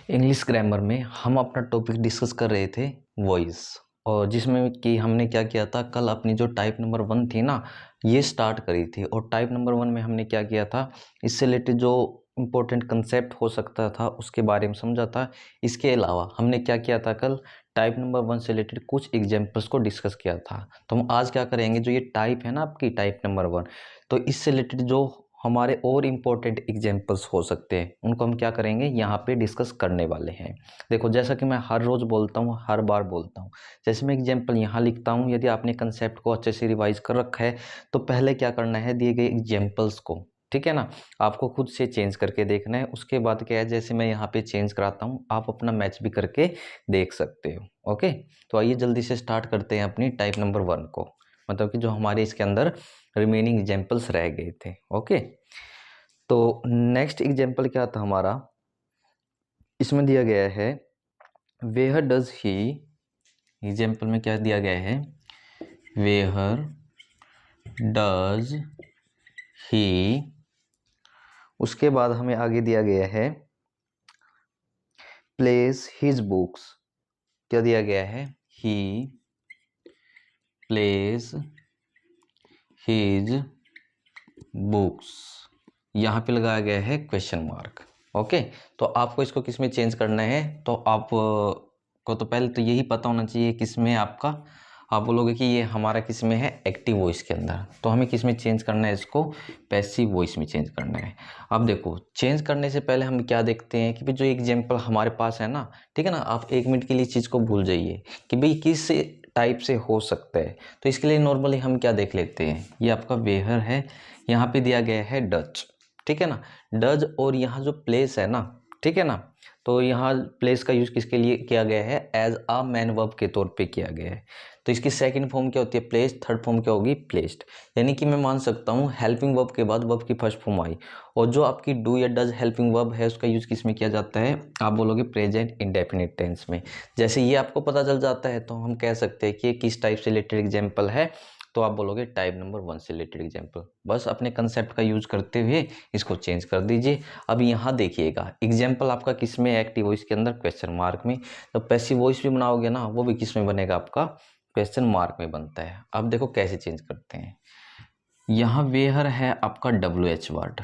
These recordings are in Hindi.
इंग्लिश ग्रामर में हम अपना टॉपिक डिस्कस कर रहे थे वॉइस, और जिसमें कि हमने क्या किया था, कल अपनी जो टाइप नंबर 1 थी ना, ये स्टार्ट करी थी। और टाइप नंबर 1 में हमने क्या किया था, इससे रिलेटेड जो इम्पोर्टेंट कंसेप्ट हो सकता था उसके बारे में समझा था। इसके अलावा हमने क्या किया था, कल टाइप नंबर 1 से रिलेटेड कुछ एग्जाम्पल्स को डिस्कस किया था। तो हम आज क्या करेंगे, जो ये टाइप है ना आपकी टाइप नंबर 1, तो इससे रिलेटेड जो हमारे और इम्पोर्टेंट एग्जाम्पल्स हो सकते हैं उनको हम क्या करेंगे, यहाँ पे डिस्कस करने वाले हैं। देखो, जैसा कि मैं हर रोज़ बोलता हूँ, हर बार बोलता हूँ, जैसे मैं एग्जाम्पल यहाँ लिखता हूँ, यदि आपने कंसेप्ट को अच्छे से रिवाइज कर रखा है तो पहले क्या करना है, दिए गए एग्जाम्पल्स को, ठीक है ना, आपको खुद से चेंज करके देखना है। उसके बाद क्या है, जैसे मैं यहाँ पे चेंज कराता हूँ, आप अपना मैच भी करके देख सकते हो। ओके, तो आइए जल्दी से स्टार्ट करते हैं अपनी टाइप नंबर 1 को, मतलब कि जो हमारे इसके अंदर रिमेनिंग एग्जाम्पल्स रह गए थे। ओके, तो नेक्स्ट एग्जाम्पल क्या था हमारा, इसमें दिया गया है वेयर डज ही, एग्जाम्पल में क्या दिया गया है, वेयर डज ही, उसके बाद हमें आगे दिया गया है प्लेस हिज बुक्स, क्या दिया गया है, ही प्लेस हिज बुक्स, यहाँ पे लगाया गया है क्वेश्चन मार्क। ओके, तो आपको इसको किस में चेंज करना है, तो आप को तो पहले तो यही पता होना चाहिए किस में आपका, आप बोलोगे कि ये हमारा किस में है, एक्टिव वॉइस के अंदर। तो हमें किस में चेंज करना है, इसको पैसिव वॉइस में चेंज करना है। अब देखो, चेंज करने से पहले हम क्या देखते हैं कि भाई जो एग्जाम्पल हमारे पास है ना, ठीक है ना, आप 1 मिनट के लिए चीज़ को भूल जाइए कि भाई किस टाइप से हो सकता है। तो इसके लिए नॉर्मली हम क्या देख लेते हैं, ये आपका वेयर है, यहाँ पे दिया गया है डच, ठीक है ना, डज, और यहाँ जो प्लेस है ना, ठीक है ना, तो यहाँ प्लेस का यूज किसके लिए किया गया है, एज अ मैन वर्ब के तौर पे किया गया है। तो इसकी सेकंड फॉर्म क्या होती है, प्लेस, थर्ड फॉर्म क्या होगी, प्लेस्ड। यानी कि मैं मान सकता हूँ हेल्पिंग वर्ब के बाद वर्ब की फर्स्ट फॉर्म आई, और जो आपकी डू या डज हेल्पिंग वर्ब है उसका यूज किस में किया जाता है, आप बोलोगे प्रेजेंट इंडेफिनिट टेंस में। जैसे ये आपको पता चल जाता है तो हम कह सकते हैं कि ये किस टाइप से रिलेटेड एग्जाम्पल है, तो आप बोलोगे टाइप नंबर 1 से रिलेटेड एग्जाम्पल। बस अपने कंसेप्ट का यूज करते हुए इसको चेंज कर दीजिए। अब यहाँ देखिएगा, एग्जाम्पल आपका किस में, एक्टिव वॉइस के अंदर क्वेश्चन मार्क में। तो पैसिव वॉइस भी बनाओगे ना, वो भी किस में बनेगा, आपका क्वेश्चन मार्क में बनता है। अब देखो कैसे चेंज करते हैं, यहाँ वेयर है आपका WH वर्ड,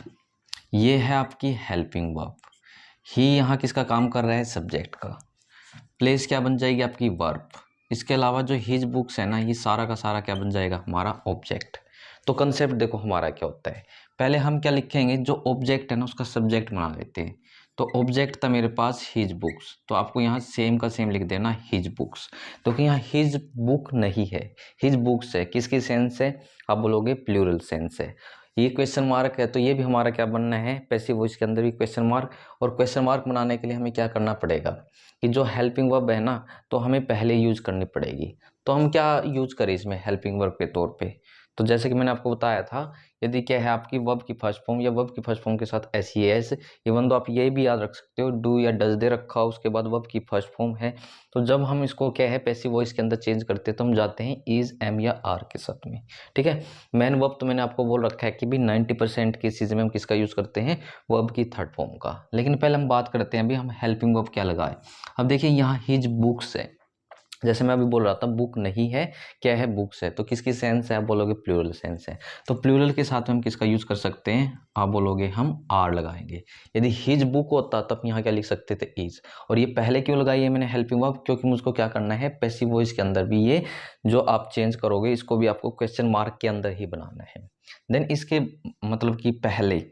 ये है आपकी हेल्पिंग वर्ब, ही यहाँ किसका काम कर रहा है, सब्जेक्ट का, प्लेस क्या बन जाएगी आपकी वर्ब, इसके अलावा जो हिज बुक्स है ना, ये सारा का सारा क्या बन जाएगा, हमारा ऑब्जेक्ट। तो कंसेप्ट देखो हमारा क्या होता है, पहले हम क्या लिखेंगे, जो ऑब्जेक्ट है ना उसका सब्जेक्ट बना लेते हैं। तो ऑब्जेक्ट था मेरे पास हिज बुक्स, तो आपको यहाँ सेम का सेम लिख देना हिज बुक्स। तो कि यहाँ हिज बुक नहीं है, हिज बुक्स है, किसकी सेंस है, आप बोलोगे प्लूरल सेंस है। ये क्वेश्चन मार्क है, तो ये भी हमारा क्या बनना है, पैसिव वॉइस के अंदर भी क्वेश्चन मार्क। और क्वेश्चन मार्क बनाने के लिए हमें क्या करना पड़ेगा, कि जो हेल्पिंग वर्ब है ना, तो हमें पहले यूज करनी पड़ेगी। तो हम क्या यूज करें इसमें हेल्पिंग वर्ब के तौर पे, तो जैसे कि मैंने आपको बताया था, यदि क्या है आपकी वर्ब की फर्स्ट फॉर्म या वर्ब की फर्स्ट फॉर्म के साथ एस, इवन तो आप ये भी याद रख सकते हो, डू या डज दे रखा हो, उसके बाद वर्ब की फर्स्ट फॉर्म है। तो जब हम इसको क्या है पैसिव वॉइस के अंदर चेंज करते हैं, तो हम जाते हैं इज, एम या आर के साथ में, ठीक है। मेन वर्ब तो मैंने आपको बोल रखा है कि भी 90% केसेज में हम किसका यूज करते हैं, वर्ब की थर्ड फॉर्म का। लेकिन पहले हम बात करते हैं अभी हम हेल्पिंग वर्ब क्या लगाए। अब देखिए यहाँ हिज बुक्स है, जैसे मैं अभी बोल रहा था बुक नहीं है, क्या है, बुक्स है, तो किसकी सेंस है, आप बोलोगे प्लूरल सेंस है। तो प्लूरल के साथ में हम किसका यूज कर सकते हैं, आप बोलोगे हम आर लगाएंगे। यदि हिज बुक होता तब यहाँ क्या लिख सकते थे, इज। और ये पहले क्यों लगाई है मैंने हेल्पिंग वर्ब, क्योंकि मुझको क्या करना है, पैसिव वॉइस के अंदर भी ये जो आप चेंज करोगे इसको भी आपको क्वेश्चन मार्क के अंदर ही बनाना है। देन इसके मतलब कि पहले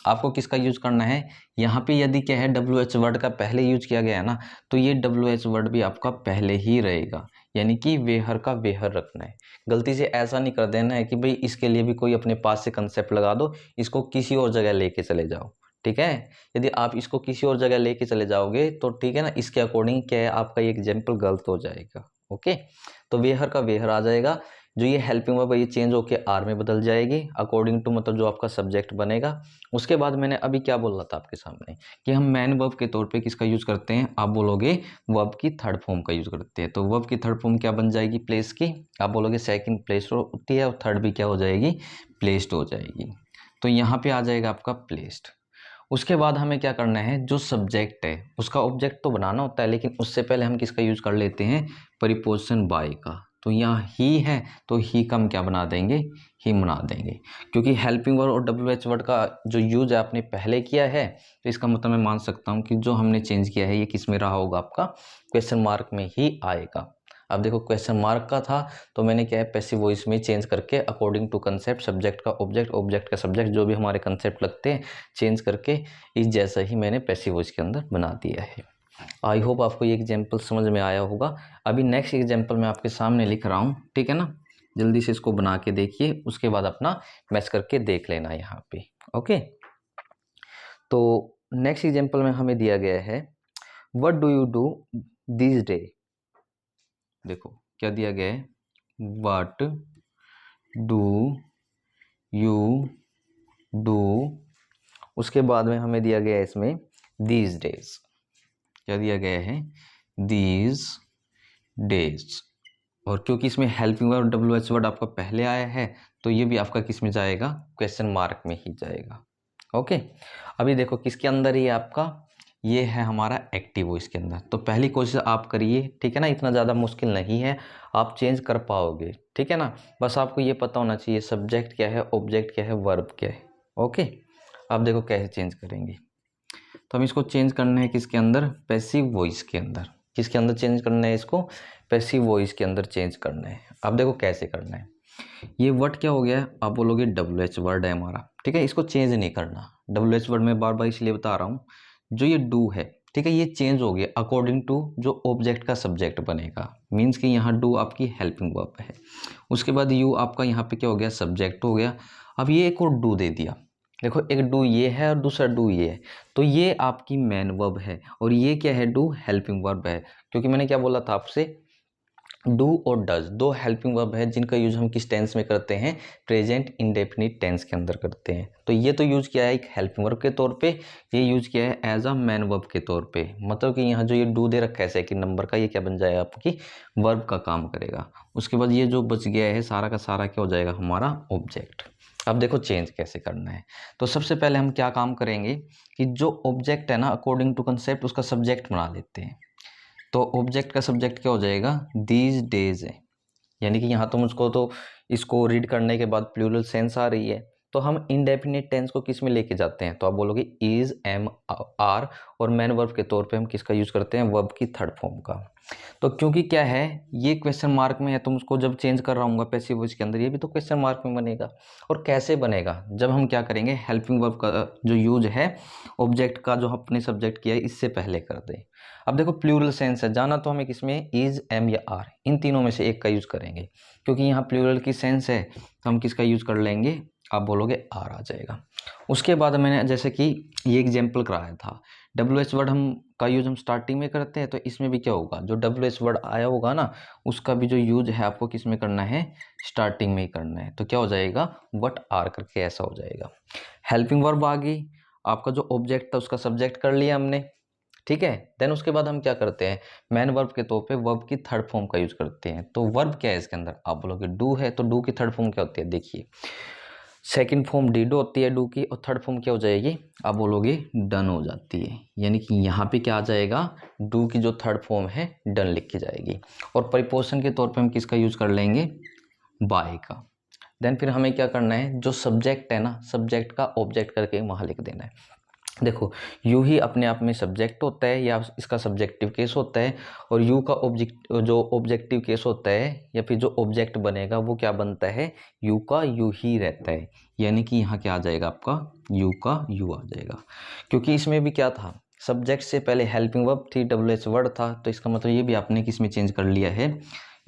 आपको किसका यूज करना है, यहाँ पे यदि क्या है WH वर्ड का पहले यूज किया गया है ना, तो ये WH वर्ड भी आपका पहले ही रहेगा, यानी कि वेहर का वेहर रखना है। गलती से ऐसा नहीं कर देना है कि भाई इसके लिए भी कोई अपने पास से कंसेप्ट लगा दो, इसको किसी और जगह लेके चले जाओ, ठीक है। यदि आप इसको किसी और जगह लेके चले जाओगे तो ठीक है ना, इसके अकॉर्डिंग क्या है आपका ये एग्जाम्पल गलत हो जाएगा। ओके, तो वेहर का वेहर आ जाएगा, जो ये हेल्पिंग वर्ब है ये चेंज होके आर में बदल जाएगी अकॉर्डिंग टू मतलब जो आपका सब्जेक्ट बनेगा। उसके बाद मैंने अभी क्या बोल रहा था आपके सामने, कि हम मैन वर्ब के तौर पे किसका यूज करते हैं, आप बोलोगे वर्ब की थर्ड फॉर्म का यूज करते हैं। तो वर्ब की थर्ड फॉर्म क्या बन जाएगी, प्लेस की, आप बोलोगे सेकंड प्लेस्ड होती है, और थर्ड भी क्या हो जाएगी, प्लेस्ड हो जाएगी। तो यहाँ पे आ जाएगा आपका प्लेस्ड। उसके बाद हमें क्या करना है, जो सब्जेक्ट है उसका ऑब्जेक्ट तो बनाना होता है, लेकिन उससे पहले हम किसका यूज कर लेते हैं, प्रीपोजिशन बाय का। तो यहाँ ही है तो ही का हम क्या बना देंगे, ही बना देंगे, क्योंकि हेल्पिंग वर्ड और WH वर्ड का जो यूज है आपने पहले किया है, तो इसका मतलब मैं मान सकता हूँ कि जो हमने चेंज किया है ये किस में रहा होगा, आपका क्वेश्चन मार्क में ही आएगा। अब देखो क्वेश्चन मार्क का था तो मैंने क्या है, पैसिव वॉइस में चेंज करके अकॉर्डिंग टू कंसेप्ट, सब्जेक्ट का ऑब्जेक्ट, ऑब्जेक्ट का सब्जेक्ट, जो भी हमारे कंसेप्ट लगते हैं चेंज करके इस जैसा ही मैंने पैसिव वॉइस के अंदर बना दिया है। आई होप आपको ये एग्जाम्पल समझ में आया होगा। अभी नेक्स्ट एग्जाम्पल मैं आपके सामने लिख रहा हूँ, ठीक है ना, जल्दी से इसको बना के देखिए, उसके बाद अपना मैच करके देख लेना यहाँ पे। ओके, तो नेक्स्ट एग्जाम्पल में हमें दिया गया है, what do you do this day. देखो क्या दिया गया है, व्हाट डू यू डू, उसके बाद में हमें दिया गया है इसमें दीज डेज। क्या दिया गया है, दीज डेज। और क्योंकि इसमें हेल्पिंग वर्ड WH वर्ड आपका पहले आया है, तो ये भी आपका किस में जाएगा, क्वेश्चन मार्क में ही जाएगा। ओके, अभी देखो किसके अंदर ही आपका, ये है हमारा एक्टिव वॉइस के अंदर। तो पहली कोशिश आप करिए, ठीक है ना, इतना ज़्यादा मुश्किल नहीं है, आप चेंज कर पाओगे, ठीक है ना। बस आपको ये पता होना चाहिए सब्जेक्ट क्या है, ऑब्जेक्ट क्या है, वर्ब क्या है। ओके, अब देखो कैसे चेंज करेंगे। तो हम इसको चेंज करना है किसके अंदर, पैसिव वॉइस के अंदर। किसके अंदर चेंज करना है इसको, पैसिव वॉइस के अंदर चेंज करना है। अब देखो कैसे करना है, ये वर्ड क्या हो गया, आप बोलोगे WH वर्ड है हमारा, ठीक है, इसको चेंज नहीं करना। WH वर्ड में बार बार इसलिए बता रहा हूँ, जो ये डू है, ठीक है, ये चेंज हो गया अकॉर्डिंग टू जो ऑब्जेक्ट का सब्जेक्ट बनेगा। मीन्स कि यहाँ डू आपकी हेल्पिंग वर्ब है, उसके बाद यू आपका यहाँ पे क्या हो गया, सब्जेक्ट हो गया। अब ये एक और डू दे दिया, देखो एक डू ये है और दूसरा डू ये है, तो ये आपकी मेन वर्ब है और ये क्या है, डू हेल्पिंग वर्ब है। क्योंकि मैंने क्या बोला था आपसे, डू और डज दो हेल्पिंग वर्ब है जिनका यूज हम किस टेंस में करते हैं, प्रेजेंट इंडेफिनिट टेंस के अंदर करते हैं। तो ये तो यूज किया है एक हेल्पिंग वर्ब के तौर पे, ये यूज किया है एज अ मैन वर्ब के तौर पे। मतलब कि यहाँ जो ये डू दे रखा है सेकंड नंबर का, ये क्या बन जाएगा, आपकी वर्ब का काम करेगा। उसके बाद ये जो बच गया है सारा का सारा क्या हो जाएगा, हमारा ऑब्जेक्ट। अब देखो चेंज कैसे करना है। तो सबसे पहले हम क्या काम करेंगे कि जो ऑब्जेक्ट है ना, अकॉर्डिंग टू कंसेप्ट उसका सब्जेक्ट बना लेते हैं। तो ऑब्जेक्ट का सब्जेक्ट क्या हो जाएगा, दीज डेज है। यानी कि यहाँ तो मुझको तो इसको रीड करने के बाद प्लूरल सेंस आ रही है, तो हम इंडेफिनिट टेंस को किस में लेके जाते हैं, तो आप बोलोगे इज, एम, आर, और मैन वर्ब के तौर पे हम किसका यूज करते हैं, वर्ब की थर्ड फॉर्म का। तो क्योंकि क्या है, ये क्वेश्चन मार्क में है, तो मुझको जब चेंज कर रहा हूँ पैसिव वॉइस के अंदर, ये भी तो क्वेश्चन मार्क में बनेगा। और कैसे बनेगा, जब हम क्या करेंगे, हेल्पिंग वर्ब का जो यूज है ऑब्जेक्ट का जो अपने सब्जेक्ट किया है इससे पहले कर दें। अब देखो प्लूरल सेंस है, जाना तो हमें किसमें, इज, एम या आर, इन तीनों में से एक का यूज करेंगे। क्योंकि यहाँ प्लूरल की सेंस है तो हम किसका यूज कर लेंगे, आप बोलोगे आर आ जाएगा। उसके बाद मैंने जैसे कि ये एग्जाम्पल कराया था, WH वर्ड हम का यूज हम स्टार्टिंग में करते हैं, तो इसमें भी क्या होगा, जो WH वर्ड आया होगा ना उसका भी जो यूज है आपको किस में करना है, स्टार्टिंग में ही करना है। तो क्या हो जाएगा, वट आर करके ऐसा हो जाएगा। हेल्पिंग वर्ब आ गई, आपका जो ऑब्जेक्ट था उसका सब्जेक्ट कर लिया हमने, ठीक है। देन उसके बाद हम क्या करते हैं, मैन वर्ब के तौर पे वर्ब की थर्ड फॉर्म का यूज करते हैं। तो वर्ब क्या है इसके अंदर, आप बोलोगे डू है, तो डू की थर्ड फॉर्म क्या होती है, देखिए सेकंड फॉर्म डिडो होती है डू की, और थर्ड फॉर्म क्या हो जाएगी, आप बोलोगे डन हो जाती है। यानी कि यहाँ पे क्या आ जाएगा, डू की जो थर्ड फॉर्म है डन लिख के जाएगी। और प्रीपोजिशन के तौर पे हम किसका यूज कर लेंगे, बाय का। देन फिर हमें क्या करना है, जो सब्जेक्ट है ना, सब्जेक्ट का ऑब्जेक्ट करके वहाँ लिख देना है। देखो यू ही अपने आप में सब्जेक्ट होता है या इसका सब्जेक्टिव केस होता है, और यू का ऑब्जेक्ट जो ऑब्जेक्टिव केस होता है या फिर जो ऑब्जेक्ट बनेगा वो क्या बनता है, यू का यू ही रहता है। यानी कि यहाँ क्या आ जाएगा, आपका यू का यू आ जाएगा। क्योंकि इसमें भी क्या था, सब्जेक्ट से पहले हेल्पिंग वर्ब थी, WH वर्ड था, तो इसका मतलब ये भी आपने किस में चेंज कर लिया है।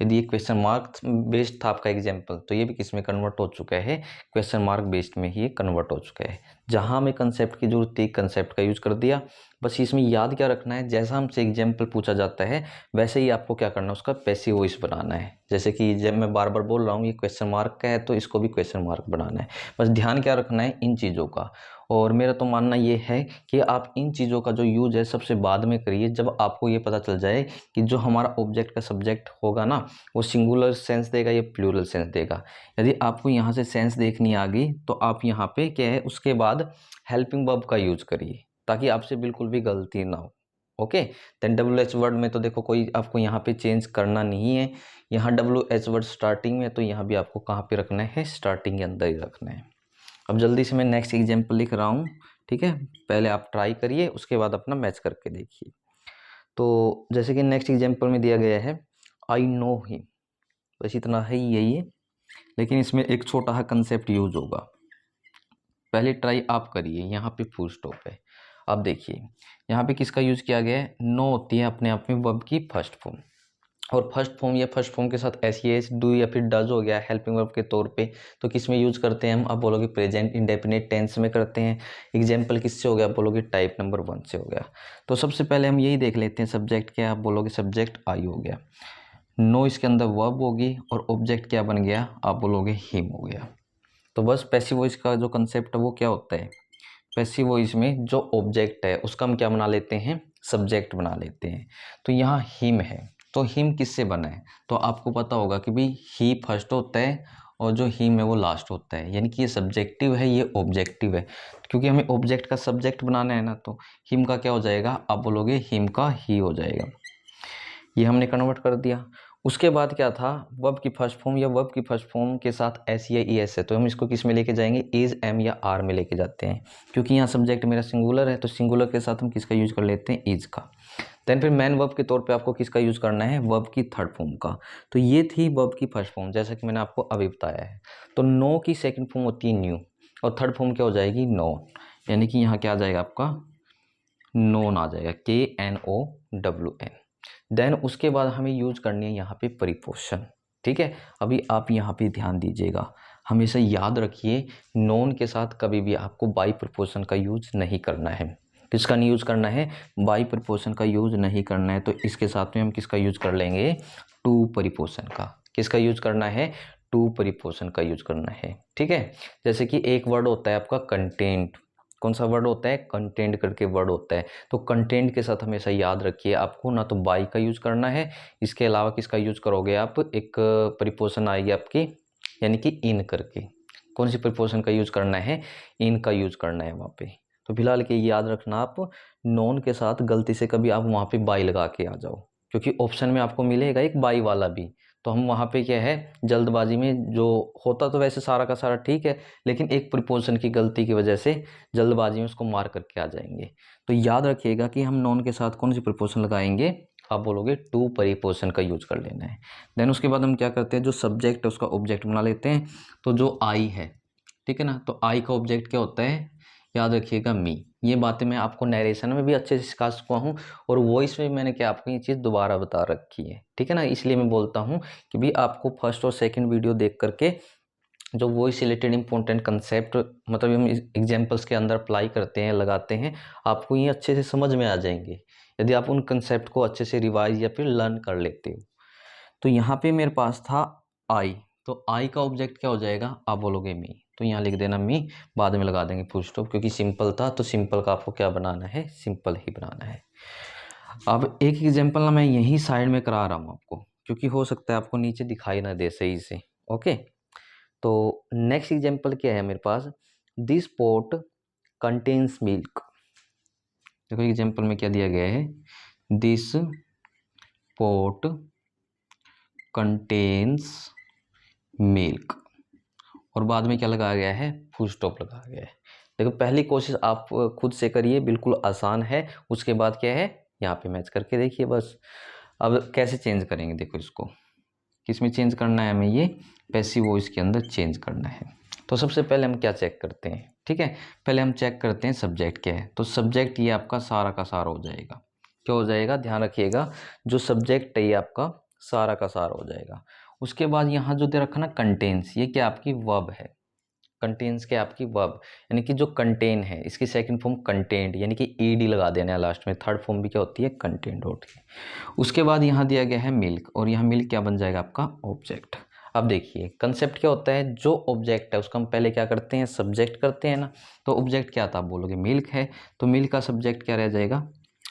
यदि ये क्वेश्चन मार्क बेस्ड था आपका एग्जाम्पल, तो ये भी किस में कन्वर्ट हो चुका है, क्वेश्चन मार्क बेस्ड में ही कन्वर्ट हो चुका है। जहां हमें कंसेप्ट की जरूरत थी कंसेप्ट का यूज कर दिया। बस इसमें याद क्या रखना है, जैसा हमसे एग्जाम्पल पूछा जाता है वैसे ही आपको क्या करना है, उसका पैसिव वॉइस बनाना है। जैसे कि जब मैं बार बार बोल रहा हूँ ये क्वेश्चन मार्क का है, तो इसको भी क्वेश्चन मार्क बनाना है। बस ध्यान क्या रखना है इन चीज़ों का। और मेरा तो मानना ये है कि आप इन चीज़ों का जो यूज है सबसे बाद में करिए, जब आपको ये पता चल जाए कि जो हमारा ऑब्जेक्ट का सब्जेक्ट होगा ना वो सिंगुलर सेंस देगा या प्लूरल सेंस देगा। यदि आपको यहाँ से सेंस देखनी आ गई तो आप यहाँ पे क्या है उसके बाद हेल्पिंग वर्ब का यूज करिए ताकि आपसे बिल्कुल भी गलती ना हो। ओके, देन WH वर्ड में तो देखो कोई आपको यहाँ पे चेंज करना नहीं है, यहाँ WH वर्ड स्टार्टिंग में, तो यहाँ भी आपको कहाँ पे रखना है, स्टार्टिंग के अंदर ही रखना है। अब जल्दी से मैं नेक्स्ट एग्जाम्पल लिख रहा हूँ, ठीक है, पहले आप ट्राई करिए उसके बाद अपना मैच करके देखिए। तो जैसे कि नेक्स्ट एग्जाम्पल में दिया गया है आई नो हिम, बस इतना है ही यही है, लेकिन इसमें एक छोटा सा कंसेप्ट यूज होगा, पहले ट्राई आप करिए। यहाँ पे फुल स्टॉप है। अब देखिए यहाँ पे किसका यूज किया गया है, नो होती है अपने आप में वर्ब की फर्स्ट फॉर्म, और फर्स्ट फॉर्म या फर्स्ट फॉर्म के साथ एस डू या फिर डज हो गया हेल्पिंग वर्ब के तौर पे, तो किस में यूज करते हैं हम, आप बोलोगे प्रेजेंट इंडेफिनिट टेंस में करते हैं। एग्जाम्पल किससे हो गया, आप बोलोगे टाइप नंबर 1 से हो गया। तो सबसे पहले हम यही देख लेते हैं, सब्जेक्ट क्या, आप बोलोगे सब्जेक्ट आई हो गया, नो इसके अंदर वर्ब होगी और ऑब्जेक्ट क्या बन गया, आप बोलोगे हिम हो गया। तो बस पैसिव वॉइस का जो कंसेप्ट है वो क्या होता है, पैसिव वॉइस में जो ऑब्जेक्ट है उसका हम क्या बना लेते हैं, सब्जेक्ट बना लेते हैं। तो यहाँ हिम है, तो हिम किससे बना है, तो आपको पता होगा कि भाई ही फर्स्ट होता है और जो हिम है वो लास्ट होता है, यानी कि ये सब्जेक्टिव है ये ऑब्जेक्टिव है, क्योंकि हमें ऑब्जेक्ट का सब्जेक्ट बनाना है ना, तो हिम का क्या हो जाएगा, आप बोलोगे हिम का ही हो जाएगा। ये हमने कन्वर्ट कर दिया। उसके बाद क्या था, वर्ब की फर्स्ट फॉर्म या वर्ब की फर्स्ट फॉर्म के साथ एस या ई एस है, तो हम इसको किस में लेके जाएंगे, इज एम या आर में लेके जाते हैं, क्योंकि यहाँ सब्जेक्ट मेरा सिंगुलर है, तो सिंगुलर के साथ हम किसका यूज कर लेते हैं, इज का। देन फिर मैन वर्ब के तौर पे आपको किसका यूज करना है, वर्ब की थर्ड फॉर्म का। तो ये थी वर्ब की फर्स्ट फॉर्म, जैसा कि मैंने आपको अभी बताया है। तो नो की सेकंड फॉर्म होती है न्यू, और थर्ड फॉर्म क्या हो जाएगी, नोन, यानी कि यहाँ क्या आ जाएगा आपका, नोन आ जाएगा, KNOWN। देन उसके बाद हमें यूज करनी है यहाँ पे प्रीपोजिशन, ठीक है। अभी आप यहाँ पे ध्यान दीजिएगा, हमेशा याद रखिए नोन के साथ कभी भी आपको बाई प्रीपोजिशन का यूज नहीं करना है। किसका नहीं यूज करना है, बाई प्रीपोजिशन का यूज नहीं करना है। तो इसके साथ में हम किसका यूज कर लेंगे, टू प्रीपोजिशन का। किसका यूज करना है, टू प्रीपोजिशन का यूज करना है, ठीक है। जैसे कि एक वर्ड होता है आपका कंटेंट, कौन सा वर्ड होता है, कंटेंट करके वर्ड होता है। तो कंटेंट के साथ हमेशा याद रखिए आपको ना तो बाई का यूज करना है, इसके अलावा किसका यूज करोगे आप, एक प्रीपोजिशन आएगी आपकी, यानी कि इन करके। कौन सी प्रीपोजिशन का यूज करना है, इन का यूज करना है वहाँ पे। तो फिलहाल के याद रखना आप, नॉन के साथ गलती से कभी आप वहाँ पे बाई लगा के आ जाओ, क्योंकि ऑप्शन में आपको मिलेगा एक बाई वाला भी। तो हम वहाँ पे क्या है, जल्दबाजी में जो होता तो वैसे सारा का सारा ठीक है, लेकिन एक प्रीपोजिशन की गलती की वजह से जल्दबाजी में उसको मार करके आ जाएंगे। तो याद रखिएगा कि हम नॉन के साथ कौन सी प्रीपोजिशन लगाएंगे, आप बोलोगे टू प्रीपोजिशन का यूज कर लेना है। देन उसके बाद हम क्या करते हैं, जो सब्जेक्ट है उसका ऑब्जेक्ट बना लेते हैं। तो जो आई है, ठीक है ना, तो आई का ऑब्जेक्ट क्या होता है, याद रखिएगा मी। ये बातें मैं आपको नरेशन में भी अच्छे से सिखा चुका हूँ, और वॉइस में भी मैंने क्या आपको ये चीज़ दोबारा बता रखी है, ठीक है ना। इसलिए मैं बोलता हूँ कि भी आपको फर्स्ट और सेकंड वीडियो देख करके जो वॉइस रिलेटेड इंपॉर्टेंट कंसेप्ट, मतलब हम एग्जाम्पल्स के अंदर अप्लाई करते हैं, लगाते हैं, आपको ये अच्छे से समझ में आ जाएंगे यदि आप उन कंसेप्ट को अच्छे से रिवाइज या फिर लर्न कर लेते हो। तो यहाँ पे मेरे पास था आई, तो आई का ऑब्जेक्ट क्या हो जाएगा, आप बोलोगे मी, तो यहाँ लिख देना मी, बाद में लगा देंगे फुल स्टॉप, क्योंकि सिंपल था तो सिंपल का आपको क्या बनाना है, सिंपल ही बनाना है। अब एक एग्जाम्पल ना मैं यहीं साइड में करा रहा हूँ आपको, क्योंकि हो सकता है आपको नीचे दिखाई ना दे सही से। ओके, तो नेक्स्ट एग्जाम्पल क्या है मेरे पास, दिस पोट कंटेन्स मिल्क। देखो एग्जाम्पल में क्या दिया गया है, दिस पोट कंटेन्स मिल्क, और बाद में क्या लगाया गया है, फुल स्टॉप लगाया गया है। देखो पहली कोशिश आप खुद से करिए, बिल्कुल आसान है। उसके बाद क्या है, यहाँ पे मैच करके देखिए बस। अब कैसे चेंज करेंगे, देखो इसको किस में चेंज करना है हमें, ये पैसिव वॉइस के अंदर चेंज करना है। तो सबसे पहले हम क्या चेक करते हैं, ठीक है, पहले हम चेक करते हैं सब्जेक्ट क्या है। तो सब्जेक्ट ये आपका सारा का सारा हो जाएगा, क्या हो जाएगा, ध्यान रखिएगा, जो सब्जेक्ट है ये आपका सारा का सारा हो जाएगा। उसके बाद यहाँ जो दे रखा ना कंटेन्स, ये क्या आपकी वर्ब है, कंटेन्स क्या आपकी वर्ब, यानी कि जो कंटेन है इसकी सेकंड फॉर्म कंटेंट, यानी कि ईडी लगा देना है लास्ट में, थर्ड फॉर्म भी क्या होती है, कंटेंट होती है। उसके बाद यहाँ दिया गया है मिल्क, और यहाँ मिल्क क्या बन जाएगा आपका ऑब्जेक्ट। अब देखिए कंसेप्ट क्या होता है, जो ऑब्जेक्ट है उसका हम पहले क्या करते हैं, सब्जेक्ट करते हैं ना। तो ऑब्जेक्ट क्या था, आप बोलोगे मिल्क है, तो मिल्क का सब्जेक्ट क्या रह जाएगा,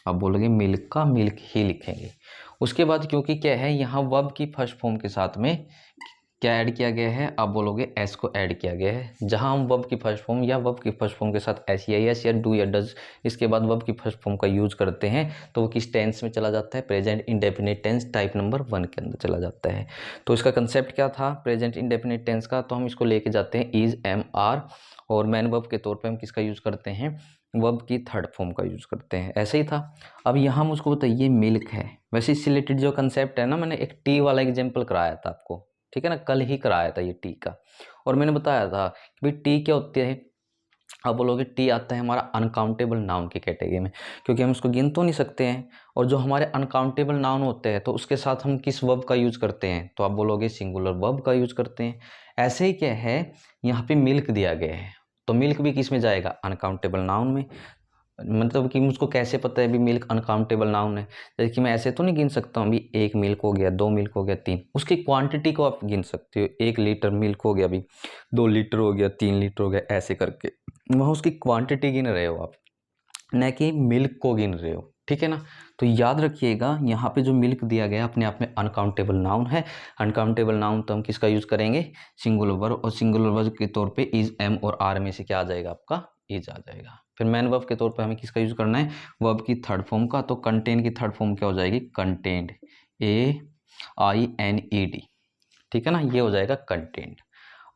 आप बोलोगे मिल्क का मिल्क ही लिखेंगे। उसके बाद क्योंकि क्या है यहाँ वर्ब की फर्स्ट फॉर्म के साथ में क्या ऐड किया गया है, आप बोलोगे एस को ऐड किया गया है। जहां हम वर्ब की फर्स्ट फॉर्म या वर्ब की फर्स्ट फॉर्म के साथ एस या एस या डू या डज इसके बाद वर्ब की फर्स्ट फॉर्म का यूज करते हैं तो वो किस टेंस में चला जाता है, present indefinite tense type number 1 के अंदर चला जाता है। तो इसका कंसेप्ट क्या था प्रेजेंट इंडेफिनिट टेंस का, तो हम इसको लेके जाते हैं इज एम आर, और मैन वर्ब के तौर पर हम किसका यूज करते हैं, वर्ब की थर्ड फॉर्म का यूज करते हैं। ऐसे ही था। अब यहाँ मुझको बताइए मिल्क है, वैसे इससे रिलेटेड जो कंसेप्ट है ना, मैंने एक टी वाला एग्जाम्पल कराया था आपको, ठीक है ना, कल ही कराया था ये टी का। और मैंने बताया था कि भाई टी क्या होती है, आप बोलोगे टी आता है हमारा अनकाउंटेबल नाउन की कैटेगरी में, क्योंकि हम उसको गिन तो नहीं सकते हैं। और जो हमारे अनकाउंटेबल नाउन होते हैं तो उसके साथ हम किस वर्ब का यूज करते हैं, तो आप बोलोगे सिंगुलर वर्ब का यूज करते हैं। ऐसे ही क्या है, यहाँ पे मिल्क दिया गया है, तो मिल्क भी किस में जाएगा, अनकाउंटेबल नाउन में। मतलब कि मुझको कैसे पता है भी मिल्क अनकाउंटेबल नाउन है, जैसे कि मैं ऐसे तो नहीं गिन सकता हूँ भी 1 मिल्क हो गया, 2 मिल्क हो गया, 3, उसकी क्वांटिटी को आप गिन सकते हो। 1 लीटर मिल्क हो गया, भी 2 लीटर हो गया, 3 लीटर हो गया, ऐसे करके वहाँ उसकी क्वांटिटी गिन रहे हो आप, न कि मिल्क को गिन रहे हो, ठीक है ना। तो याद रखिएगा यहाँ पे जो मिल्क दिया गया अपने आप में अनकाउंटेबल नाउन है। अनकाउंटेबल नाउन तो हम किसका यूज करेंगे, सिंगुलर वर्ब, और सिंगुलर वर्ब के तौर पे इज एम और आर में से क्या आ जाएगा, आपका इज आ जाएगा। फिर मैन वर्ब के तौर पे हमें किसका यूज करना है, वर्ब की थर्ड फॉर्म का, तो कंटेन की थर्ड फॉर्म क्या हो जाएगी, कंटेंट, AINED, ठीक है ना, ये हो जाएगा कंटेंट।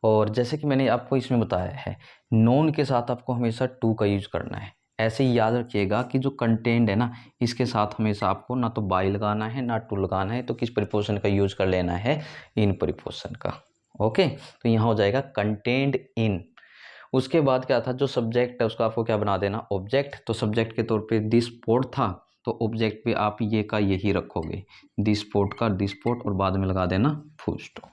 और जैसे कि मैंने आपको इसमें बताया है, नोन के साथ आपको हमेशा टू का यूज करना है। ऐसे ही याद रखिएगा कि जो कंटेंट है ना, इसके साथ हमेशा आपको ना तो बाय लगाना है ना टू लगाना है, तो किस प्रीपोजिशन का यूज कर लेना है, इन प्रीपोजिशन का। ओके, तो यहाँ हो जाएगा कंटेंट इन। उसके बाद क्या था, जो सब्जेक्ट है उसका आपको क्या बना देना, ऑब्जेक्ट। तो सब्जेक्ट के तौर पे दिस पोर्ट था, तो ऑब्जेक्ट पे आप ये का यही रखोगे, दिस पोर्ट का दिस पोर्ट, और बाद में लगा देना फुल स्टॉप,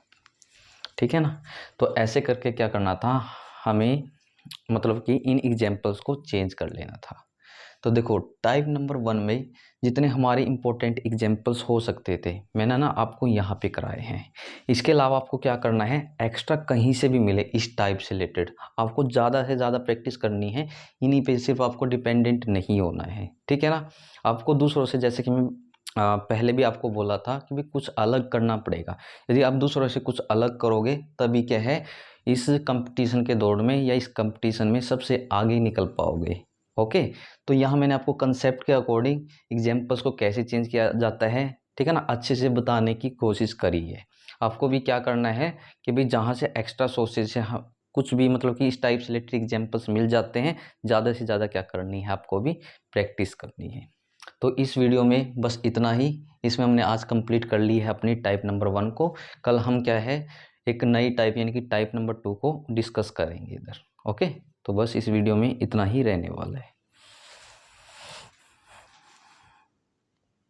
ठीक है ना। तो ऐसे करके क्या करना था हमें, मतलब कि इन एग्जाम्पल्स को चेंज कर लेना था। तो देखो टाइप नंबर 1 में जितने हमारे इंपॉर्टेंट एग्जाम्पल्स हो सकते थे मैंने ना आपको यहाँ पे कराए हैं। इसके अलावा आपको क्या करना है, एक्स्ट्रा कहीं से भी मिले इस टाइप से रिलेटेड आपको ज़्यादा से ज़्यादा प्रैक्टिस करनी है, इन्हीं पे सिर्फ आपको डिपेंडेंट नहीं होना है, ठीक है ना। आपको दूसरों से, जैसे कि मैं पहले भी आपको बोला था कि भी कुछ अलग करना पड़ेगा। यदि आप दूसरों से कुछ अलग करोगे तभी क्या है, इस कंपटीशन के दौर में या इस कंपटीशन में सबसे आगे निकल पाओगे। ओके, तो यहाँ मैंने आपको कंसेप्ट के अकॉर्डिंग एग्जाम्पल्स को कैसे चेंज किया जाता है, ठीक है ना, अच्छे से बताने की कोशिश करी है। आपको भी क्या करना है कि भाई जहाँ से एक्स्ट्रा सोर्सेज से कुछ भी मतलब कि इस टाइप से रिलेटेड एग्जाम्पल्स मिल जाते हैं, ज़्यादा से ज़्यादा क्या करनी है, आपको भी प्रैक्टिस करनी है। तो इस वीडियो में बस इतना ही, इसमें हमने आज कंप्लीट कर ली है अपनी टाइप नंबर 1 को। कल हम क्या है, एक नई टाइप यानी कि टाइप नंबर 2 को डिस्कस करेंगे इधर। ओके, तो बस इस वीडियो में इतना ही रहने वाला है।